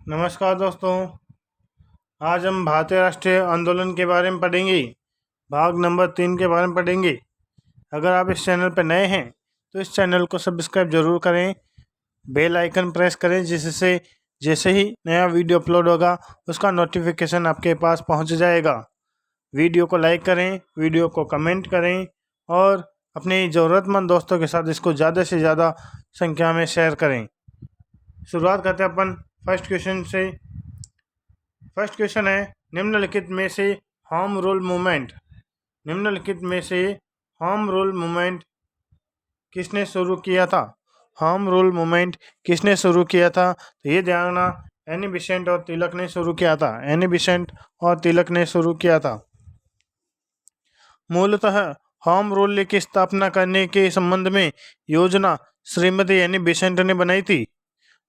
नमस्कार दोस्तों। आज हम भारतीय राष्ट्रीय आंदोलन के बारे में पढ़ेंगे। भाग नंबर 3 के बारे में पढ़ेंगे। अगर आप इस चैनल पर नए हैं तो इस चैनल को सब्सक्राइब जरूर करें, बेल आइकन प्रेस करें, जिससे जैसे ही नया वीडियो अपलोड होगा उसका नोटिफिकेशन आपके पास पहुंच जाएगा। वीडियो को लाइक करें, वीडियो को कमेंट करें और अपने ज़रूरतमंद दोस्तों के साथ इसको ज़्यादा से ज़्यादा संख्या में शेयर करें। शुरुआत करते हैं अपन फर्स्ट क्वेश्चन से। फर्स्ट क्वेश्चन है, निम्नलिखित में से होम रूल मूवमेंट किसने शुरू किया था? होम रूल मूवमेंट किसने शुरू किया था? तो ये ध्यान रखना, एनी बेसेंट और तिलक ने शुरू किया था। मूलतः होम रूल की स्थापना करने के संबंध में योजना श्रीमती एनी बेसेंट ने बनाई थी।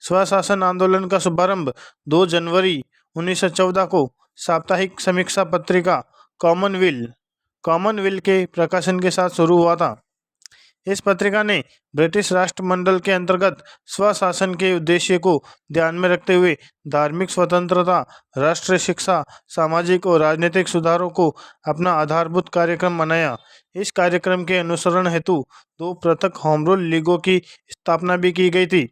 स्वशासन आंदोलन का शुभारंभ 2 जनवरी 1914 को साप्ताहिक समीक्षा पत्रिका कॉमनवेल्थ के प्रकाशन के साथ शुरू हुआ था। इस पत्रिका ने ब्रिटिश राष्ट्रमंडल के अंतर्गत स्वशासन के उद्देश्य को ध्यान में रखते हुए धार्मिक स्वतंत्रता, राष्ट्रीय शिक्षा, सामाजिक और राजनीतिक सुधारों को अपना आधारभूत कार्यक्रम बनाया। इस कार्यक्रम के अनुसरण हेतु 2 पृथक होम रूल लीगों की स्थापना भी की गई थी।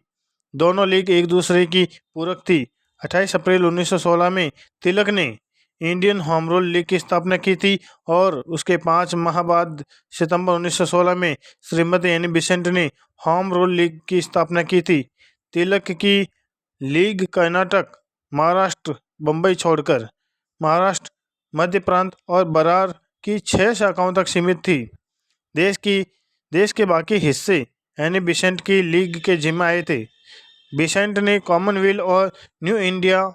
दोनों लीग एक दूसरे की पूरक थी। 28 अप्रैल 1916 में तिलक ने इंडियन होम रूल लीग की स्थापना की थी और उसके 5 माह बाद सितंबर 1916 में श्रीमती एनी बेसेंट ने होम रूल लीग की स्थापना की थी। तिलक की लीग कर्नाटक, महाराष्ट्र, बम्बई छोड़कर महाराष्ट्र, मध्य प्रांत और बरार की 6 शाखाओं तक सीमित थी। देश के बाकी हिस्से एनी बेसेंट की लीग के जिम्मे आए थे। बेसेंट ने कॉमनवेल्थ और न्यू इंडिया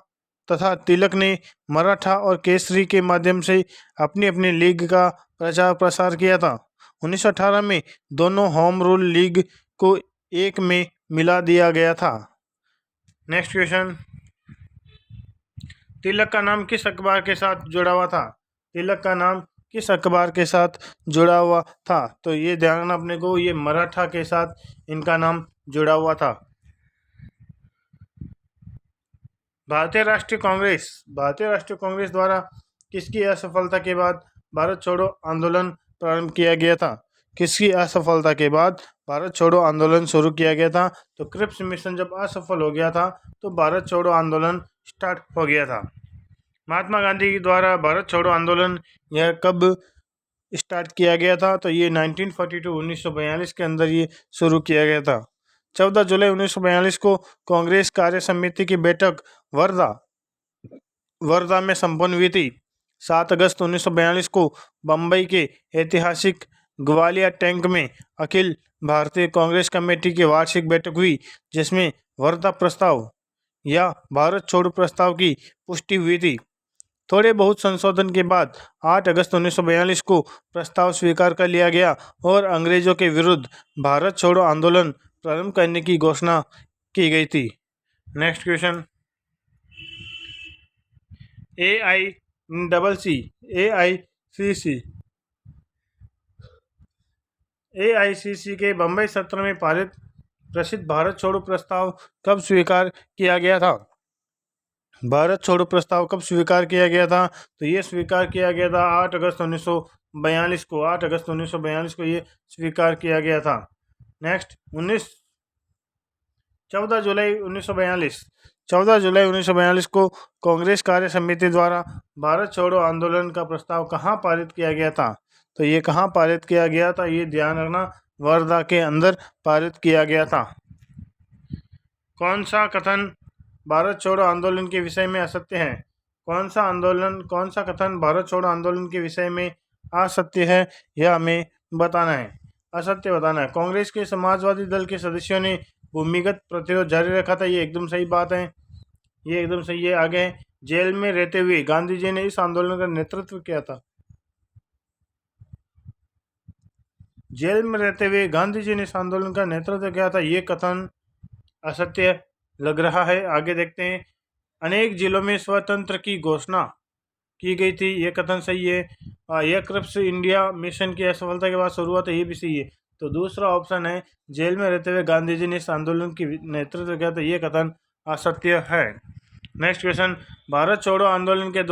तथा तिलक ने मराठा और केसरी के माध्यम से अपनी अपनी लीग का प्रचार प्रसार किया था। 1918 में दोनों होम रूल लीग को एक में मिला दिया गया था। नेक्स्ट क्वेश्चन, तिलक का नाम किस अखबार के साथ जुड़ा हुआ था? तिलक का नाम किस अखबार के साथ जुड़ा हुआ था? तो ये ध्यान रखना अपने को, ये मराठा के साथ इनका नाम जुड़ा हुआ था। भारतीय राष्ट्रीय कांग्रेस द्वारा किसकी असफलता के बाद भारत छोड़ो आंदोलन प्रारंभ किया गया था? किसकी असफलता के बाद भारत छोड़ो आंदोलन शुरू किया गया था? तो क्रिप्स मिशन जब असफल हो गया था तो भारत छोड़ो आंदोलन स्टार्ट हो गया था। महात्मा गांधी द्वारा भारत छोड़ो आंदोलन यह कब स्टार्ट किया गया था? तो ये 1942 के अंदर ये शुरू किया गया था। 14 जुलाई 1942 को कांग्रेस कार्य समिति की बैठक वर्धा में संपन्न हुई थी। 7 अगस्त 1942 को बम्बई के ऐतिहासिक ग्वालियर टैंक में अखिल भारतीय कांग्रेस कमेटी की वार्षिक बैठक हुई, जिसमें वर्धा प्रस्ताव या भारत छोड़ो प्रस्ताव की पुष्टि हुई थी। थोड़े बहुत संशोधन के बाद 8 अगस्त 1942 को प्रस्ताव स्वीकार कर लिया गया और अंग्रेजों के विरुद्ध भारत छोड़ो आंदोलन प्रारंभ करने की घोषणा की गई थी। नेक्स्ट क्वेश्चन, एआईसीसी के बम्बई सत्र में पारित प्रसिद्ध भारत छोड़ो प्रस्ताव कब स्वीकार किया गया था? भारत छोड़ो प्रस्ताव कब स्वीकार किया गया था? तो ये स्वीकार किया गया था 8 अगस्त 1942 को। 8 अगस्त 1942 को ये स्वीकार किया गया था। नेक्स्ट 14 जुलाई 1942 को कांग्रेस कार्य समिति द्वारा भारत छोड़ो आंदोलन का प्रस्ताव कहाँ पारित किया गया था? तो ये कहाँ पारित किया गया था? ये ध्यान रखना, वर्धा के अंदर पारित किया गया था। कौन सा कथन भारत छोड़ो आंदोलन के विषय में असत्य है? कौन सा कथन भारत छोड़ो आंदोलन के विषय में असत्य है, यह हमें बताना है, असत्य बताना है। कांग्रेस के समाजवादी दल के सदस्यों ने भूमिगत प्रतिरोध जारी रखा था, ये एकदम सही बात है, ये एकदम सही है। आगे, जेल में रहते हुए गांधी जी ने इस आंदोलन का नेतृत्व किया था। जेल में रहते हुए गांधी जी ने इस आंदोलन का नेतृत्व किया था, ये कथन असत्य लग रहा है। आगे देखते हैं, अनेक जिलों में स्वतंत्र की घोषणा की गई थी, ये कथन सही है। यह क्रिप्स इंडिया मिशन की असफलता के बाद शुरू हुआ था, ये भी सही है। तो दूसरा ऑप्शन है, जेल में रहते हुए गांधी जी ने इस आंदोलन की नेतृत्व किया था, ये कथन असत्य है। नेक्स्ट क्वेश्चन, भारत छोड़ो आंदोलन के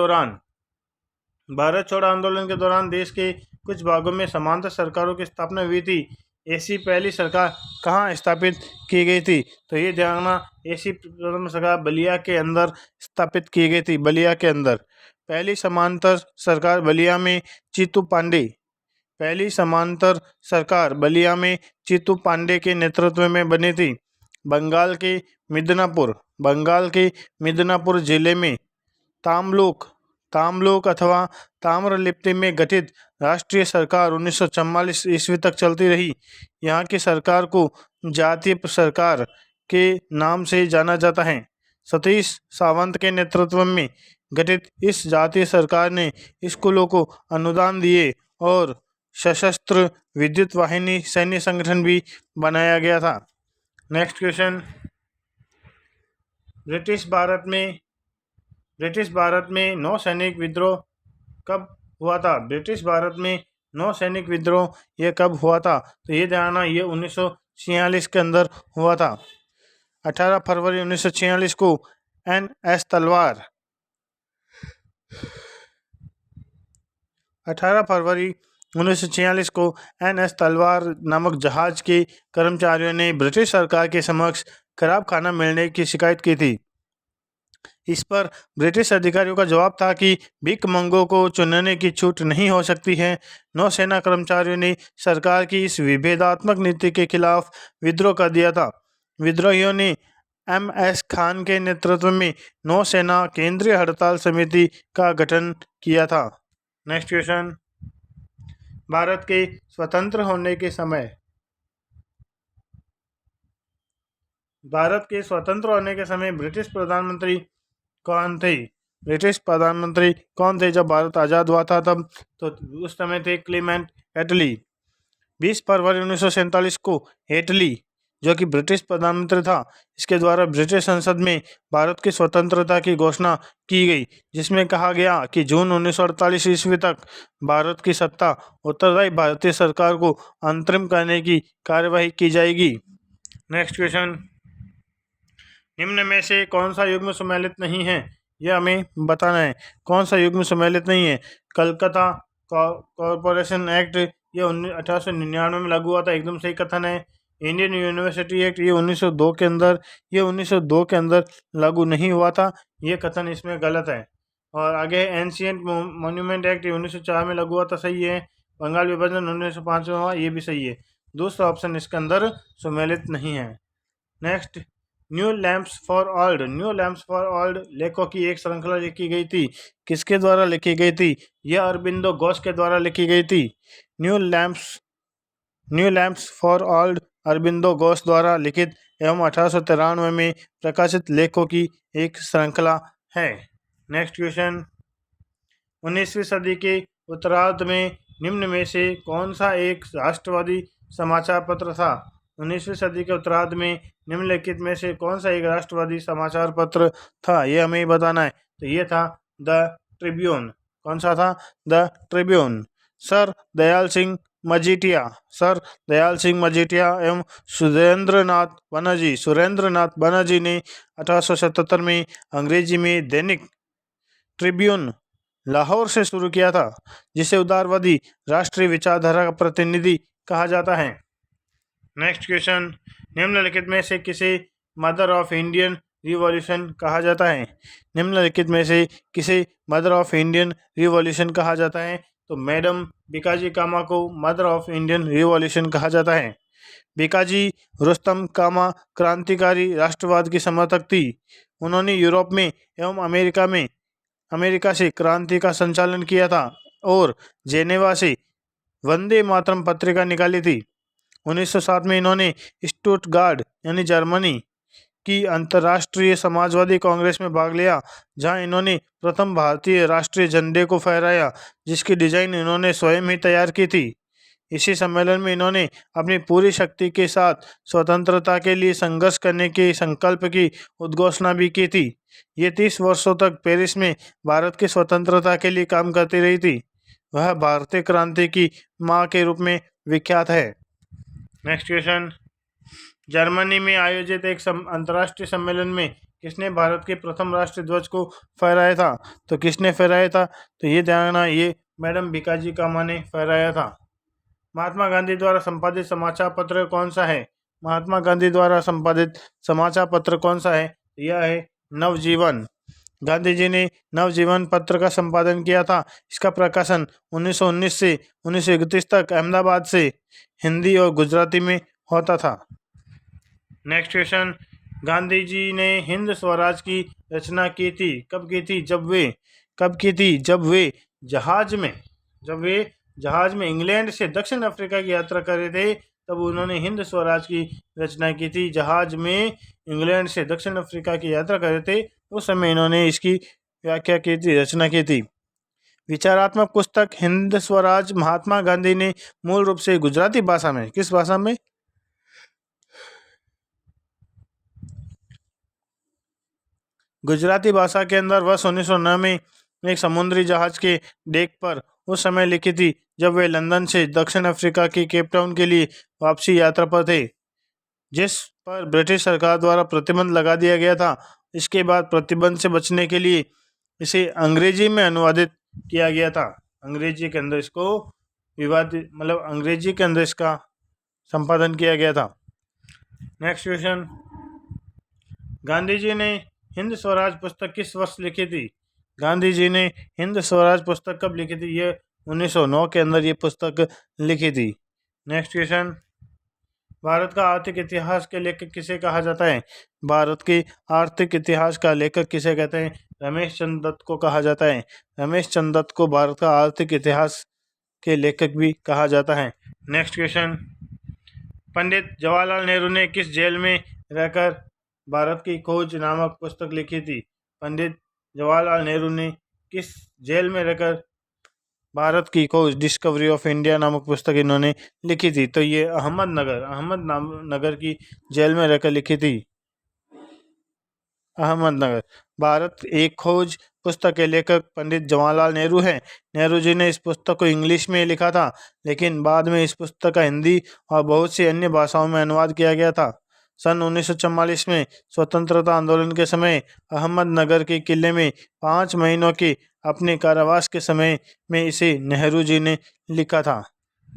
दौरान देश के कुछ भागों में समांतर सरकारों की स्थापना हुई थी। ऐसी पहली सरकार कहाँ स्थापित की गई थी? तो ये ध्यान रखना, ऐसी प्रथम सरकार बलिया के अंदर स्थापित की गई थी। बलिया के अंदर पहली समांतर सरकार बलिया में चीतू पांडे के नेतृत्व में बनी थी। बंगाल के मिदनापुर जिले में तामलुक अथवा ताम्रलिप्ति में गठित राष्ट्रीय सरकार 1944 ईस्वी तक चलती रही। यहाँ की सरकार को जातीय सरकार के नाम से जाना जाता है। सतीश सावंत के नेतृत्व में गठित इस जातीय सरकार ने स्कूलों को अनुदान दिए और सशस्त्र विद्युत वाहिनी सैन्य संगठन भी बनाया गया था। नेक्स्ट क्वेश्चन, ब्रिटिश भारत में नौसैनिक विद्रोह कब हुआ था? ब्रिटिश भारत में नौसैनिक विद्रोह ये कब हुआ था? तो ये ध्यान रखना, ये 1946 के अंदर हुआ था। 18 फरवरी 1946 को एन.एस. तलवार नामक जहाज के कर्मचारियों ने ब्रिटिश सरकार के समक्ष खराब खाना मिलने की शिकायत की थी। इस पर ब्रिटिश अधिकारियों का जवाब था कि भिखमंगों को चुनने की छूट नहीं हो सकती है। नौसेना कर्मचारियों ने सरकार की इस विभेदात्मक नीति के खिलाफ विद्रोह कर दिया था। विद्रोहियों ने एम.एस. खान के नेतृत्व में नौसेना केंद्रीय हड़ताल समिति का गठन किया था। नेक्स्ट क्वेश्चन, भारत के स्वतंत्र होने के समय ब्रिटिश प्रधानमंत्री कौन थे जब भारत आज़ाद हुआ था तब? तो उस समय थे क्लेमेंट एटली। 20 फरवरी 1947 को एटली, जो कि ब्रिटिश प्रधानमंत्री था, इसके द्वारा ब्रिटिश संसद में भारत की स्वतंत्रता की घोषणा की गई, जिसमें कहा गया कि जून 1948 ईस्वी तक भारत की सत्ता उत्तरदायी भारतीय सरकार को अंतरिम करने की कार्यवाही की जाएगी। नेक्स्ट क्वेश्चन, निम्न में से कौन सा युग्म सम्मिलित नहीं है? यह हमें बताना है। कौन सा युग्म सम्मिलित नहीं है? कलकत्ता कॉरपोरेशन एक्ट ये 1899 में लागू हुआ था, एकदम सही कथन है। इंडियन यूनिवर्सिटी एक्ट ये 1902 के अंदर लागू नहीं हुआ था, ये कथन इसमें गलत है। और आगे एंशियंट मॉन्यूमेंट एक्ट 1904 में लागू हुआ था, सही है। बंगाल विभाजन 1905 में हुआ, ये भी सही है। दूसरा ऑप्शन इसके अंदर सम्मिलित नहीं है। Next, new lamps for old लेखों की एक श्रृंखला लिखी गई थी। किसके द्वारा लिखी गई थी? यह अरबिंदो घोष के द्वारा लिखी गई थी। New lamps for old Aurobindo Ghosh द्वारा लिखित एवं 1893 में प्रकाशित लेखों की एक श्रृंखला है। नेक्स्ट क्वेश्चन, 19वीं सदी के उत्तरार्ध में निम्न में से कौन सा एक राष्ट्रवादी समाचार पत्र था? 19वीं सदी के उत्तरार्ध में निम्नलिखित में से कौन सा एक राष्ट्रवादी समाचार पत्र था? ये हमें बताना है। तो ये था द ट्रिब्यून। कौन सा था? The Tribune. Sir Dayal Singh Majithia एवं सुरेंद्रनाथ बनर्जी ने 1877 में अंग्रेजी में दैनिक ट्रिब्यून लाहौर से शुरू किया था, जिसे उदारवादी राष्ट्रीय विचारधारा का प्रतिनिधि कहा जाता है। नेक्स्ट क्वेश्चन, निम्नलिखित में से किसे मदर ऑफ इंडियन रिवॉल्यूशन कहा जाता है? निम्नलिखित में से किसे मदर ऑफ इंडियन रिवॉल्यूशन कहा जाता है? तो मैडम बीकाजी कामा को मदर ऑफ इंडियन रिवॉल्यूशन कहा जाता है। बीकाजी रुस्तम कामा क्रांतिकारी राष्ट्रवाद की समर्थक थी। उन्होंने यूरोप में एवं अमेरिका से क्रांति का संचालन किया था और जेनेवा से वंदे मातरम पत्रिका निकाली थी। 1907 में इन्होंने स्टुटगार्ट यानी जर्मनी की अंतर्राष्ट्रीय समाजवादी कांग्रेस में भाग लिया, जहां इन्होंने प्रथम भारतीय राष्ट्रीय झंडे को फहराया, जिसकी डिजाइन इन्होंने स्वयं ही तैयार की थी। इसी सम्मेलन में इन्होंने अपनी पूरी शक्ति के साथ स्वतंत्रता के लिए संघर्ष करने के संकल्प की उद्घोषणा भी की थी। ये 30 वर्षों तक पेरिस में भारत की स्वतंत्रता के लिए काम करती रही थी। वह भारतीय क्रांति की मां के रूप में विख्यात है। नेक्स्ट क्वेश्चन, जर्मनी में आयोजित एक अंतर्राष्ट्रीय सम्मेलन में किसने भारत के प्रथम राष्ट्रीय ध्वज को फहराया था? तो किसने फहराया था? तो ये ध्यान रखना, ये मैडम भीकाजी कामा ने फहराया था। महात्मा गांधी द्वारा संपादित समाचार पत्र कौन सा है? महात्मा गांधी द्वारा संपादित समाचार पत्र कौन सा है? यह है नवजीवन। गांधी जी ने नवजीवन पत्र का संपादन किया था। इसका प्रकाशन 1919 से 1931 तक अहमदाबाद से हिंदी और गुजराती में होता था। नेक्स्ट क्वेश्चन, गांधी जी ने हिंद स्वराज की रचना की थी, कब की थी? जब वे जहाज में इंग्लैंड से दक्षिण अफ्रीका की यात्रा कर रहे थे, तब उन्होंने हिंद स्वराज की रचना की थी। जहाज में इंग्लैंड से दक्षिण अफ्रीका की यात्रा कर रहे थे, उस समय इन्होंने इसकी व्याख्या की थी, रचना की थी। विचारात्मक पुस्तक हिंद स्वराज महात्मा गांधी ने मूल रूप से गुजराती भाषा में, किस भाषा में? गुजराती भाषा के अंदर वर्ष 1909 में एक समुद्री जहाज के डेक पर उस समय लिखी थी, जब वे लंदन से दक्षिण अफ्रीका की केप टाउन के लिए वापसी यात्रा पर थे, जिस पर ब्रिटिश सरकार द्वारा प्रतिबंध लगा दिया गया था। इसके बाद प्रतिबंध से बचने के लिए इसे अंग्रेजी में अनुवादित किया गया था। अंग्रेजी के अंदर इसको अंग्रेजी के अंदर इसका संपादन किया गया था। नेक्स्ट क्वेश्चन, गांधी जी ने हिंद स्वराज पुस्तक किस वर्ष लिखी थी? गांधी जी ने हिंद स्वराज पुस्तक कब लिखी थी? ये 1909 के अंदर ये पुस्तक लिखी थी। नेक्स्ट क्वेश्चन, भारत का आर्थिक इतिहास के लेखक किसे कहा जाता है? भारत के आर्थिक इतिहास का लेखक किसे कहते हैं? रमेश चंद्र दत्त को कहा जाता है। रमेश चंद्र दत्त को भारत का आर्थिक इतिहास के लेखक भी कहा जाता है। नेक्स्ट क्वेश्चन, पंडित जवाहरलाल नेहरू ने किस जेल में रहकर भारत की खोज नामक पुस्तक लिखी थी? पंडित जवाहरलाल नेहरू ने किस जेल में रहकर भारत की खोज डिस्कवरी ऑफ इंडिया नामक पुस्तक इन्होंने लिखी थी? तो ये अहमदनगर की जेल में रहकर लिखी थी। अहमदनगर। भारत एक खोज पुस्तक के लेखक पंडित जवाहरलाल नेहरू हैं। नेहरू जी ने इस पुस्तक को इंग्लिश में लिखा था, लेकिन बाद में इस पुस्तक का हिंदी और बहुत सी अन्य भाषाओं में अनुवाद किया गया था। सन 1944 में स्वतंत्रता आंदोलन के समय अहमदनगर के किले में 5 महीनों के अपने कारावास के समय में इसे नेहरू जी ने लिखा था।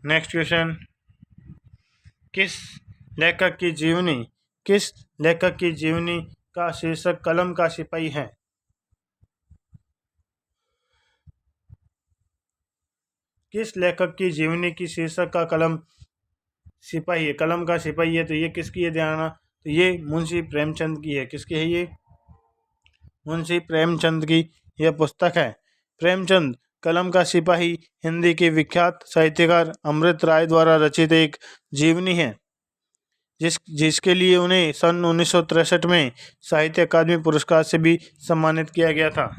नेक्स्ट क्वेश्चन, किस लेखक की जीवनी का शीर्षक कलम का सिपाही है? किस लेखक की जीवनी की शीर्षक का कलम का सिपाही है? तो ये किसकी है? ध्यान, तो ये मुंशी प्रेमचंद की है। किसकी है ये? मुंशी प्रेमचंद की यह पुस्तक है। प्रेमचंद कलम का सिपाही हिंदी के विख्यात साहित्यकार अमृत राय द्वारा रचित एक जीवनी है, जिसके लिए उन्हें सन 1963 में साहित्य अकादमी पुरस्कार से भी सम्मानित किया गया था।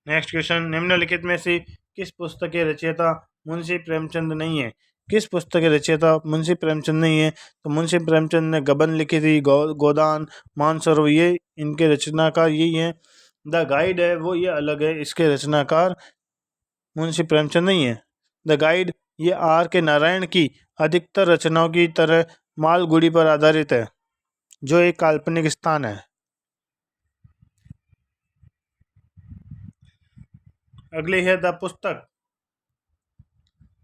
नेक्स्ट क्वेश्चन, निम्नलिखित में से किस पुस्तक के रचयिता मुंशी प्रेमचंद नहीं है? किस पुस्तक के रचयिता मुंशी प्रेमचंद नहीं है? तो मुंशी प्रेमचंद ने गबन लिखी थी, गोदान, मानसरोवर, ये इनके रचनाकार यही हैं। द गाइड है वो ये अलग है, इसके रचनाकार मुंशी प्रेमचंद नहीं है। द गाइड ये आर के नारायण की अधिकतर रचनाओं की तरह मालगुडी पर आधारित है, जो एक काल्पनिक स्थान है। अगली है द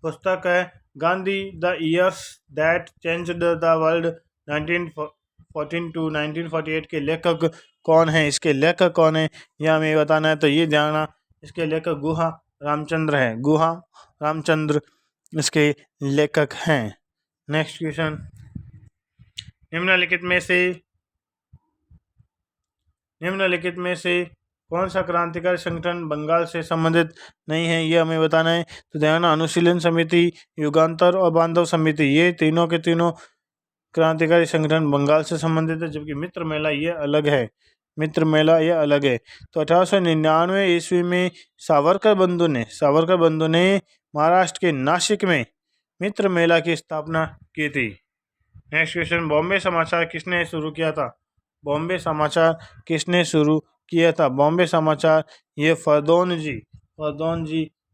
पुस्तक है Gandhi the years that changed the world 1914 to 1948 के लेखक कौन है? इसके लेखक कौन है यह हमें बताना है। तो ये जानना, इसके लेखक गुहा रामचंद्र है। गुहा रामचंद्र इसके लेखक हैं। नेक्स्ट क्वेश्चन, निम्नलिखित में से कौन सा क्रांतिकारी संगठन बंगाल से संबंधित नहीं है? ये हमें बताना है। तो ध्यान, अनुशीलन समिति, युगांतर और बांधव समिति, ये तीनों के तीनों क्रांतिकारी संगठन बंगाल से संबंधित है, जबकि मित्र मेला ये अलग है। तो 1899 ईस्वी में सावरकर बंधु ने महाराष्ट्र के नासिक में मित्र मेला की स्थापना की थी। नेक्स्ट क्वेश्चन, बॉम्बे समाचार किसने शुरू किया था? बॉम्बे समाचार ये फरदौन जी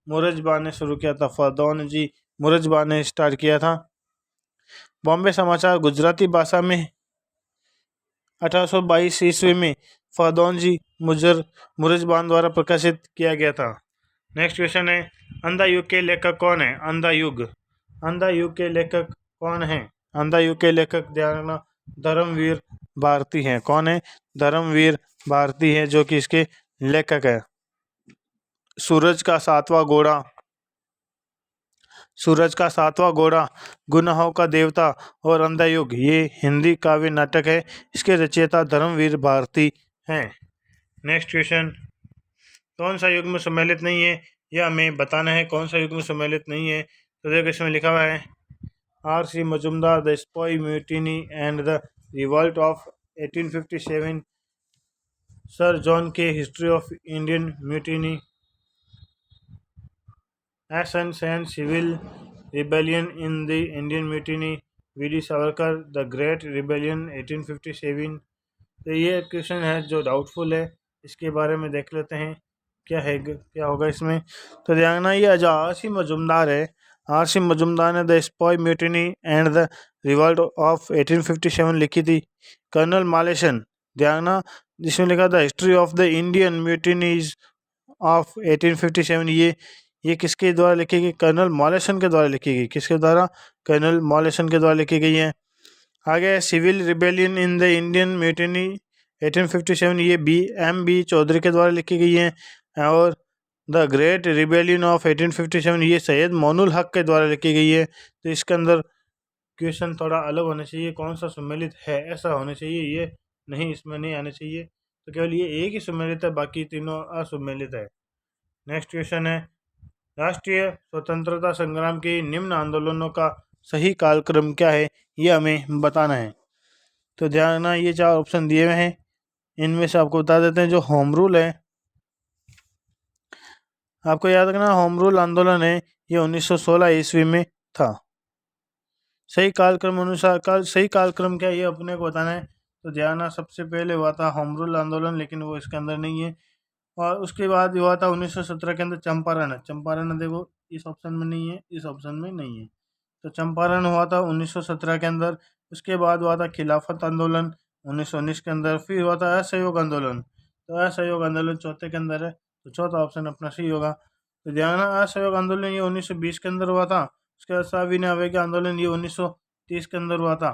मुरजबा ने शुरू किया था। फरदौन जी मुरजबा ने स्टार्ट किया था। बॉम्बे समाचार गुजराती भाषा में 1822 ईस्वी में फदौंजी मुरजबान द्वारा प्रकाशित किया गया था। नेक्स्ट क्वेश्चन है, अंधा युग के लेखक कौन है? अंधा युग के लेखक कौन है? अंधा युग के लेखक ध्यान रखना, धर्मवीर भारती हैं। कौन है? धर्मवीर भारती है जो कि इसके लेखक है। सूरज का सातवां घोड़ा, गुनाहों का देवता और अंधा युग ये हिंदी काव्य नाटक है। इसके रचयिता धर्मवीर भारती हैं। नेक्स्ट क्वेश्चन, कौन सा युग में सम्मिलित नहीं है? यह हमें बताना है कौन सा युग में सम्मिलित नहीं है। तो देखो इसमें लिखा हुआ है, R.C. Majumdar, the sepoy mutiny and the revolt of 1857, sir John Kaye history of Indian mutiny, essence and civil rebellion in the Indian mutiny, V D. Savarkar, the great rebellion 1857। तो ये क्वेश्चन है जो डाउटफुल है, इसके बारे में देख लेते हैं क्या होगा इसमें। तो ध्यान, ये जो R.C. मजुमदार है, R.C. मजुमदार ने the sepoy mutiny and the revolt of 1857 लिखी थी। कर्नल मालेसन, ध्यान, जिसमें लिखा था history of the Indian mutinies of 1857, ये किसके द्वारा लिखी गई? कर्नल मॉलेसन के द्वारा लिखी गई। किसके द्वारा? कर्नल मॉलेसन के द्वारा लिखी गई है। आगे civil rebellion in the Indian mutiny 1857, ये B.M.B. चौधरी के द्वारा लिखी गई है। और द ग्रेट रिबेलियन ऑफ 1857 ये सैयद मोनुल हक के द्वारा लिखी गई है। तो इसके अंदर क्वेश्चन थोड़ा अलग होना चाहिए, कौन सा सम्मिलित है ऐसा होना चाहिए, ये नहीं, इसमें नहीं आना चाहिए। तो केवल ये एक ही सम्मिलित है, बाकी तीनों असम्मिलित है। नेक्स्ट क्वेश्चन है, राष्ट्रीय स्वतंत्रता संग्राम के निम्न आंदोलनों का सही कालक्रम क्या है? ये हमें बताना है। तो ध्यान रखना, ये 4 ऑप्शन दिए हुए हैं, इनमें से आपको बता देते हैं। जो होम रूल है, आपको याद रखना, होम रूल आंदोलन है ये 1916 ईस्वी में था। सही कालक्रम अनुसार सही कालक्रम क्या है ये अपने को बताना है। तो ध्यान, सबसे पहले हुआ था होम रूल आंदोलन, लेकिन वो इसके अंदर नहीं है। और उसके बाद हुआ था 1917 के अंदर चंपारण, देखो इस ऑप्शन में नहीं है, इस ऑप्शन में नहीं है। तो चंपारण हुआ था 1917 के अंदर। उसके बाद हुआ था खिलाफत आंदोलन 1919 के अंदर। फिर हुआ था असहयोग आंदोलन, तो असहयोग आंदोलन चौथे के अंदर है, तो चौथा ऑप्शन अपना सही होगा। तो ध्यान, असहयोग आंदोलन ये 1920 के अंदर हुआ था। उसके बाद सविनय अवज्ञा आंदोलन ये 1930 के अंदर हुआ था,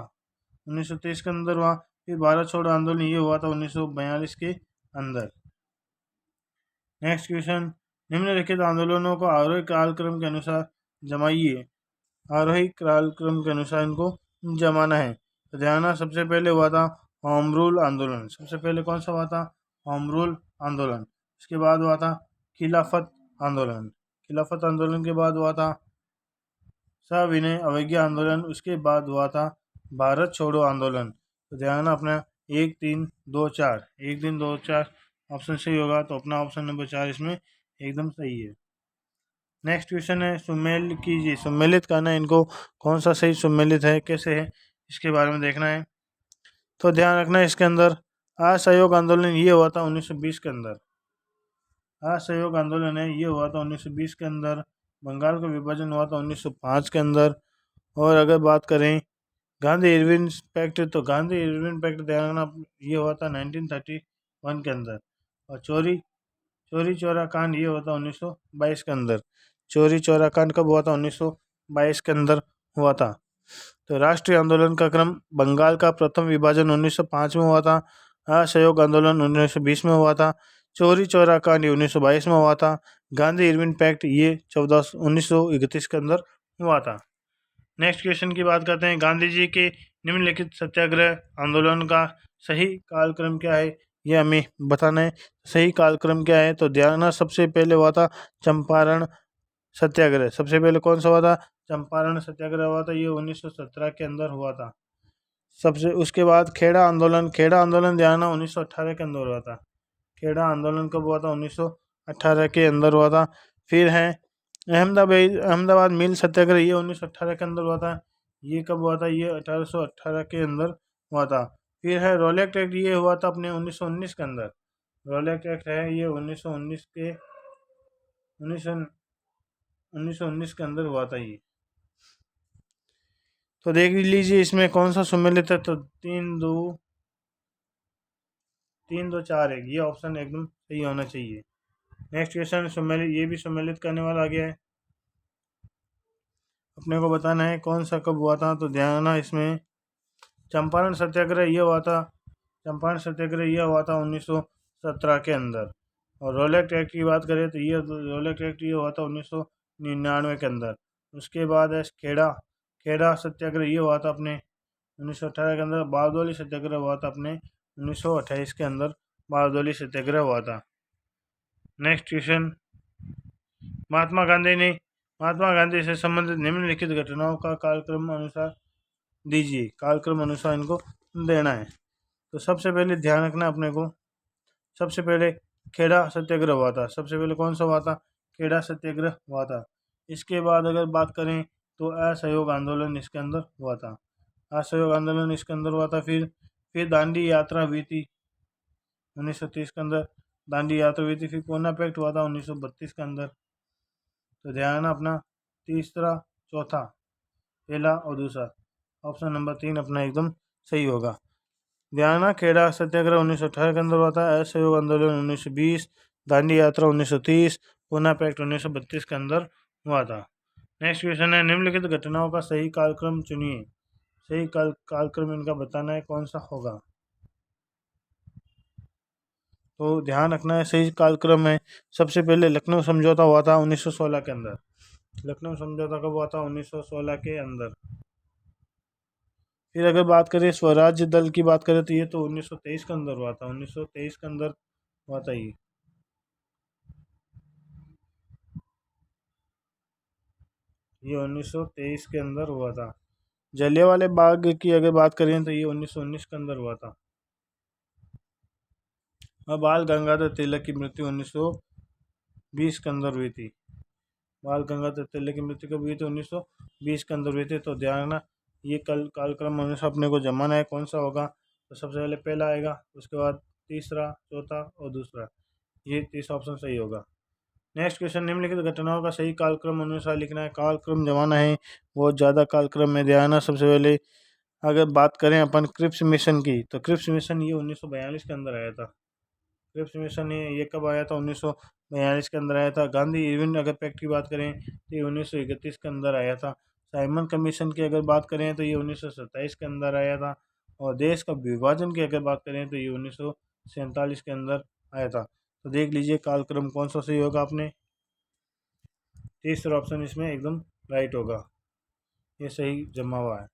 1930 के अंदर हुआ। फिर भारत छोड़ो आंदोलन ये हुआ था 1942 के अंदर। नेक्स्ट क्वेश्चन, निम्नलिखित आंदोलनों को आरोही कालक्रम के अनुसार जमाइए। आरोही कालक्रम के अनुसार इनको जमाना है। तो ध्यान, सबसे पहले हुआ था होम रूल आंदोलन। सबसे पहले कौन सा हुआ था? होम रूल आंदोलन। उसके बाद हुआ था खिलाफत आंदोलन। खिलाफत आंदोलन के बाद हुआ था सविनय अवज्ञा आंदोलन। उसके बाद हुआ था भारत छोड़ो आंदोलन। तो ध्यान अपना 1 3 2 4, 1 3 2 4 ऑप्शन सही होगा, तो अपना ऑप्शन नंबर 4 इसमें एकदम सही है। नेक्स्ट क्वेश्चन है, सुमेल कीजिए, सम्मिलित करना है इनको, कौन सा सही सम्मिलित है, कैसे है, इसके बारे में देखना है। तो ध्यान रखना, इसके अंदर असहयोग आंदोलन ये हुआ था 1920 के अंदर। असहयोग आंदोलन है ये हुआ था 1920 के अंदर। बंगाल का विभाजन हुआ था 1905 के अंदर। और अगर बात करें गांधी इरविन पैक्ट, तो गांधी इरविन पैक्ट ध्यान रखना ये हुआ था 1931 के अंदर। और चोरी चौरा कांड ये हुआ था 1922 के अंदर। चोरी चौरा कांड कब हुआ था? 1922 के अंदर हुआ था। तो राष्ट्रीय आंदोलन का क्रम, बंगाल का प्रथम विभाजन 1905 में हुआ था। असहयोग आंदोलन 1920 में हुआ था। चोरी चौरा कांड 1922 में हुआ था। गांधी इरविन पैक्ट ये 1931 के अंदर हुआ था। नेक्स्ट क्वेश्चन की बात करते हैं, गांधी जी के निम्नलिखित सत्याग्रह आंदोलन का सही कालक्रम क्या है, ये हमें बताना है। सही कालक्रम क्या है? तो ध्यान, सबसे पहले हुआ था चंपारण सत्याग्रह। सबसे पहले कौन सा हुआ था? चंपारण सत्याग्रह हुआ था, ये 1917 के अंदर हुआ था। उसके बाद खेड़ा आंदोलन ध्यान 1918 के अंदर हुआ था। खेड़ा आंदोलन कब हुआ था? 1918 के अंदर हुआ था। फिर है अहमदाबाद मिल सत्याग्रह, ये 1918 के अंदर हुआ था। ये कब हुआ था? ये 1818 के अंदर हुआ था। फिर है रोलेक्ट एक्ट, ये हुआ था अपने 1919 के अंदर। रोलेक्ट एक्ट है ये 1919 के अंदर हुआ था ये। तो देख लीजिए इसमें कौन सा सम्मिलित है। तो 3 2 3 2 4 1, ये ऑप्शन एकदम सही होना चाहिए। नेक्स्ट क्वेश्चन सम्मिलित, ये भी सम्मिलित करने वाला आ गया है। अपने को बताना है कौन सा कब हुआ था, तो ध्यान रखना इसमें चंपारण सत्याग्रह ये हुआ था। चंपारण सत्याग्रह ये हुआ था 1917 के अंदर। और रोलेक्ट एक्ट की बात करें तो ये रोलेक्ट एक्ट ये हुआ था 1999 के अंदर। उसके बाद है खेड़ा खेड़ा सत्याग्रह ये हुआ था अपने 1918 के अंदर। बारदोली सत्याग्रह हुआ था अपने 1928 के अंदर। बारदोली सत्याग्रह हुआ था। नेक्स्ट क्वेश्चन, महात्मा गांधी से संबंधित निम्नलिखित घटनाओं का कालक्रम अनुसार दीजिए। कालक्रम अनुसार इनको देना है। तो सबसे पहले ध्यान रखना अपने को, सबसे पहले खेड़ा सत्याग्रह हुआ था। सबसे पहले कौन सा हुआ था? खेड़ा सत्याग्रह हुआ था। इसके बाद अगर बात करें तो असहयोग आंदोलन इसके अंदर हुआ था। असहयोग आंदोलन इसके अंदर हुआ था। फिर दांडी यात्रा हुई थी 1930 के अंदर। दांडी यात्रा हुई थी। फिर पूना पैक्ट हुआ था 1932 के अंदर। तो ध्यान अपना तीसरा चौथा, पहला और दूसरा, ऑप्शन नंबर 3 अपना एकदम सही होगा। ध्यान, खेड़ा सत्याग्रह 1918 के अंदर हुआ था। असहयोग आंदोलन 1920, दांडी यात्रा 1930, पूना पैक्ट 1932 के अंदर हुआ था। नेक्स्ट क्वेश्चन है, निम्नलिखित घटनाओं का सही कालक्रम चुनिए। सही कालक्रम इनका बताना है कौन सा होगा। तो ध्यान रखना है सही कालक्रम है। सबसे पहले लखनऊ समझौता हुआ था 1916 के अंदर। लखनऊ समझौता कब हुआ था? 1916 के अंदर। फिर अगर बात करें स्वराज्य दल की बात करें तो ये तो 1923 के अंदर हुआ था। 1923 के अंदर हुआ था ये 1923 के अंदर हुआ था। जलियांवाला बाग की अगर बात करें तो ये 1919 के अंदर हुआ था। और बाल गंगाधर तिलक की मृत्यु 1920 के अंदर हुई थी। बाल गंगाधर तिलक की मृत्यु कब हुई थी? 1920 के अंदर हुई थी। तो ध्यान रखना ये कालक्रम अनुसार अपने को जमाना है कौन सा होगा। तो सबसे पहले पहला आएगा, उसके बाद तीसरा, चौथा और दूसरा, ये तीसरा ऑप्शन सही होगा। नेक्स्ट क्वेश्चन, निम्नलिखित घटनाओं का सही कालक्रम अनुसार लिखना है। कालक्रम जमाना है बहुत ज़्यादा कालक्रम में। ध्यान, सबसे पहले अगर बात करें अपन क्रिप्स मिशन की, तो क्रिप्स मिशन ये 1942 के अंदर आया था। क्रिप्स मिशन ये कब आया था? 1942 के अंदर आया था। गांधी इरविन अगर पैक्ट की बात करें तो ये 1931 के अंदर आया था। साइमन कमीशन की अगर बात करें तो ये 1927 के अंदर आया था। और देश का विभाजन की अगर बात करें तो ये 1947 के अंदर आया था। तो देख लीजिए कालक्रम कौन सा सही होगा। आपने तीसरा ऑप्शन इसमें एकदम राइट होगा, ये सही जमा हुआ है।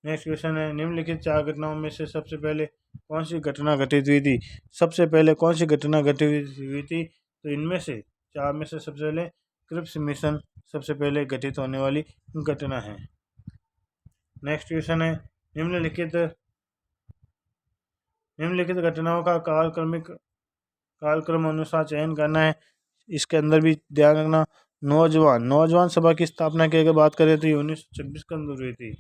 नेक्स्ट क्वेश्चन है, निम्नलिखित 4 घटनाओं में से सबसे पहले कौन सी घटना घटित हुई थी? सबसे पहले कौन सी घटना घटित हुई थी? तो इनमें से 4 में से सबसे पहले क्रिप्स मिशन सबसे पहले घटित होने वाली घटना है। नेक्स्ट क्वेश्चन है, निम्नलिखित घटनाओं का कालक्रम अनुसार चयन करना है। इसके अंदर भी ध्यान रखना, नौजवान सभा की स्थापना की अगर बात करें तो ये 1926 के अंदर हुई थी।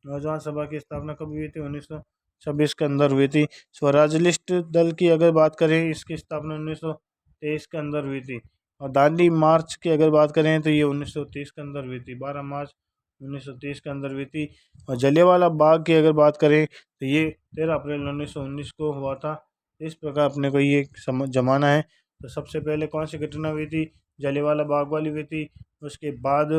नौजवान सभा की स्थापना कब हुई थी? 1926 के अंदर हुई थी। स्वराजलिस्ट दल की अगर बात करें, इसकी स्थापना 1923 के अंदर हुई थी। और दांडी मार्च की अगर बात करें तो ये 1930 के अंदर हुई थी। 12 मार्च 1930 के अंदर हुई थी। और जलियांवाला बाग की अगर बात करें तो ये 13 अप्रैल 1919 को हुआ था। इस प्रकार अपने को ये जमाना है। तो सबसे पहले कौन सी घटना हुई थी? जलियांवाला बाग वाली हुई थी। उसके बाद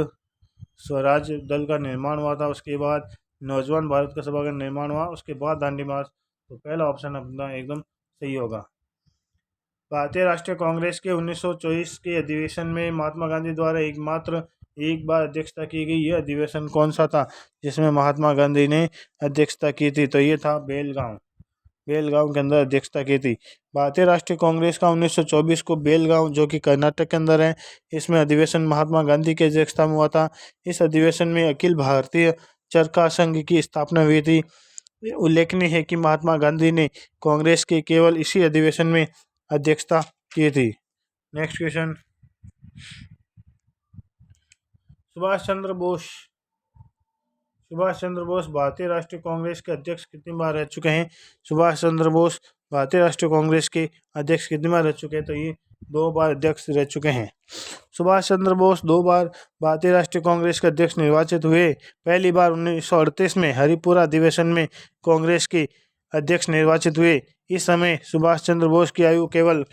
स्वराज दल का निर्माण हुआ था। उसके बाद नौजवान भारत का सभा का निर्माण हुआ। उसके बाद दांडी मार्च। तो पहला ऑप्शन अपना एकदम सही होगा। भारतीय राष्ट्रीय कांग्रेस के 1924 के अधिवेशन में महात्मा गांधी द्वारा एक बार अध्यक्षता की गई। यह अधिवेशन कौन सा था जिसमें महात्मा गांधी ने अध्यक्षता की थी? तो ये था बेलगांव के अंदर अध्यक्षता की थी। भारतीय राष्ट्रीय कांग्रेस का 1924 को बेलगांव, जो कि कर्नाटक के अंदर है, इसमें अधिवेशन महात्मा गांधी की अध्यक्षता में हुआ था। इस अधिवेशन में अखिल भारतीय चरखा संघ की स्थापना हुई थी। उल्लेखनीय है कि महात्मा गांधी ने कांग्रेस के केवल इसी अधिवेशन में अध्यक्षता की थी। नेक्स्ट क्वेश्चन, सुभाष चंद्र बोस भारतीय राष्ट्रीय कांग्रेस के अध्यक्ष कितनी बार रह चुके हैं? सुभाष चंद्र बोस भारतीय राष्ट्रीय कांग्रेस के अध्यक्ष कितनी बार रह चुके हैं? तो ये 2 बार अध्यक्ष रह चुके हैं। सुभाष चंद्र बोस 2 बार भारतीय राष्ट्रीय कांग्रेस के अध्यक्ष निर्वाचित हुए। पहली बार 1938 में हरिपुरा अधिवेशन में कांग्रेस के अध्यक्ष निर्वाचित हुए। इस समय सुभाष चंद्र बोस की आयु केवल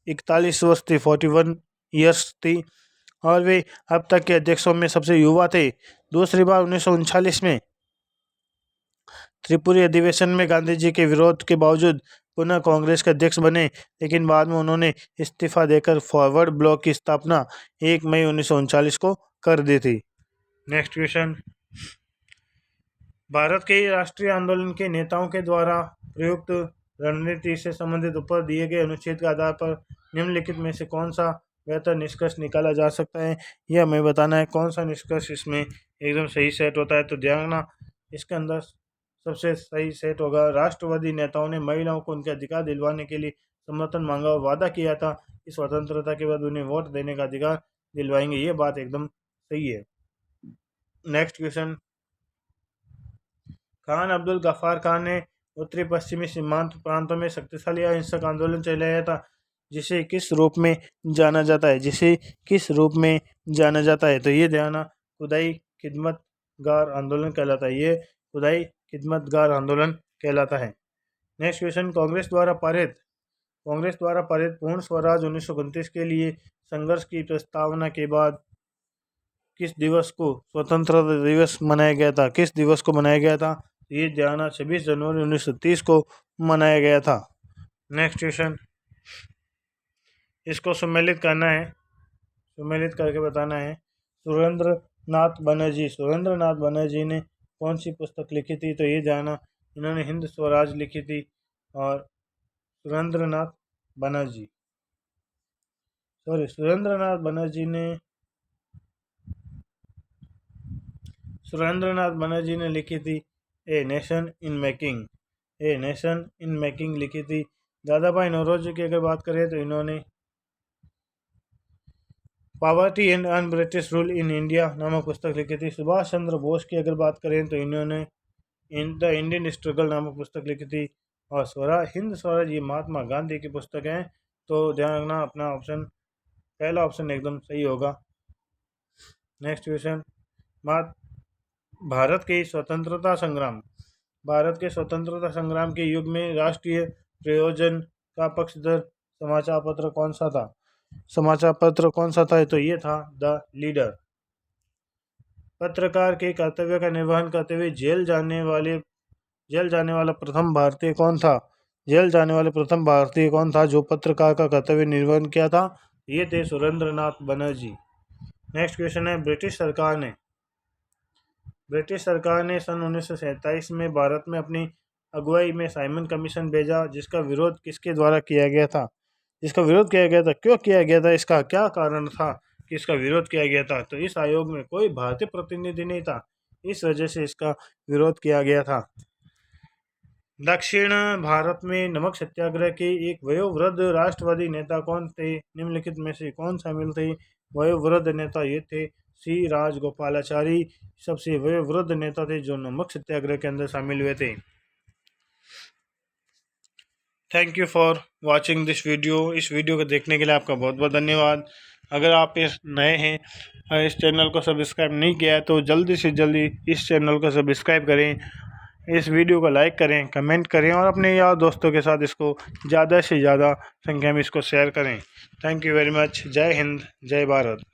41 वर्ष थी, 41 ईयर्स थी, और वे अब तक के अध्यक्षों में सबसे युवा थे। दूसरी बार 1939 में त्रिपुरी अधिवेशन में गांधी जी के विरोध के बावजूद पुनः कांग्रेस के अध्यक्ष बने, लेकिन बाद में उन्होंने इस्तीफा देकर फॉरवर्ड ब्लॉक की स्थापना 1 मई 1939 को कर दी थी। नेक्स्ट क्वेश्चन, भारत के राष्ट्रीय आंदोलन के नेताओं के द्वारा प्रयुक्त रणनीति से संबंधित ऊपर दिए गए अनुच्छेद के आधार पर निम्नलिखित में से कौन सा बेहतर निष्कर्ष निकाला जा सकता है, यह हमें बताना है। कौन सा निष्कर्ष इसमें एकदम सही सेट होता है, तो ध्यान रखना इसके अंदर सबसे सही सेट होगा, राष्ट्रवादी नेताओं ने महिलाओं को उनके अधिकार दिलवाने के लिए समर्थन मांगा और वादा किया था कि स्वतंत्रता के बाद उन्हें वोट देने का अधिकार दिलवाएंगे। ये बात एकदम सही है। नेक्स्ट क्वेश्चन, खान अब्दुल गफ्फार खान ने उत्तरी पश्चिमी सीमांत प्रांतों में शक्तिशाली अहिंसक आंदोलन चलाया था, जिसे किस रूप में जाना जाता है, तो ये ध्यान, खुदाई खिदमतगार आंदोलन कहलाता है। ये खुदाई खिदमतगार आंदोलन कहलाता है। नेक्स्ट क्वेश्चन, कांग्रेस द्वारा पारित पूर्ण स्वराज 1929 के लिए संघर्ष की प्रस्तावना के बाद किस दिवस को स्वतंत्रता दिवस मनाया गया था? ये ध्यान 26 जनवरी 1930 को मनाया गया था। नेक्स्ट क्वेश्चन, इसको सुमेलित करके बताना है। सुरेंद्र नाथ बनर्जी ने कौन सी पुस्तक लिखी थी? तो ये जाना, इन्होंने हिंद स्वराज लिखी थी। और सुरेंद्र नाथ बनर्जी ने लिखी थी ए नेशन इन मेकिंग लिखी थी। दादा भाई नौरोजी की अगर बात करें तो इन्होंने poverty and un British rule in India नामक पुस्तक लिखी थी। सुभाष चंद्र बोस की अगर बात करें तो इन्होंने द इंडियन स्ट्रगल नामक पुस्तक लिखी थी। और हिंद स्वराज ये महात्मा गांधी की पुस्तक है। तो ध्यान रखना, अपना ऑप्शन, पहला ऑप्शन एकदम सही होगा। नेक्स्ट क्वेश्चन, भारत के स्वतंत्रता संग्राम के युग में राष्ट्रीय प्रयोजन का पक्षधर समाचार पत्र कौन सा था? तो ये था द लीडर। पत्रकार के कर्तव्य का निर्वहन करते हुए जेल जाने वाला प्रथम भारतीय कौन था जो पत्रकार का कर्तव्य निर्वहन किया था? ये थे सुरेंद्र नाथ बनर्जी। नेक्स्ट क्वेश्चन है, ब्रिटिश सरकार ने सन 1947 में भारत में अपनी अगुवाई में साइमन कमीशन भेजा, जिसका विरोध किसके द्वारा किया गया था? क्यों किया गया था? इसका क्या कारण था कि इसका विरोध किया गया था? तो इस आयोग में कोई भारतीय प्रतिनिधि नहीं था, इस वजह से इसका विरोध किया गया था। दक्षिण भारत में नमक सत्याग्रह के एक वयोवृद्ध राष्ट्रवादी नेता कौन थे? निम्नलिखित में से कौन शामिल थे वयोवृद्ध नेता? ये थे सी राजगोपालाचारी, सबसे वयोवृद्ध नेता थे जो नमक सत्याग्रह के अंदर शामिल हुए थे। Thank you for watching this video. इस वीडियो को देखने के लिए आपका बहुत बहुत धन्यवाद। अगर आप इस नए हैं और इस चैनल को सब्सक्राइब नहीं किया है तो जल्दी से जल्दी इस चैनल को सब्सक्राइब करें, इस वीडियो को लाइक करें, कमेंट करें और अपने यार दोस्तों के साथ इसको ज़्यादा से ज़्यादा संख्या में इसको शेयर करें। Thank you very much. जय हिंद, जय भारत।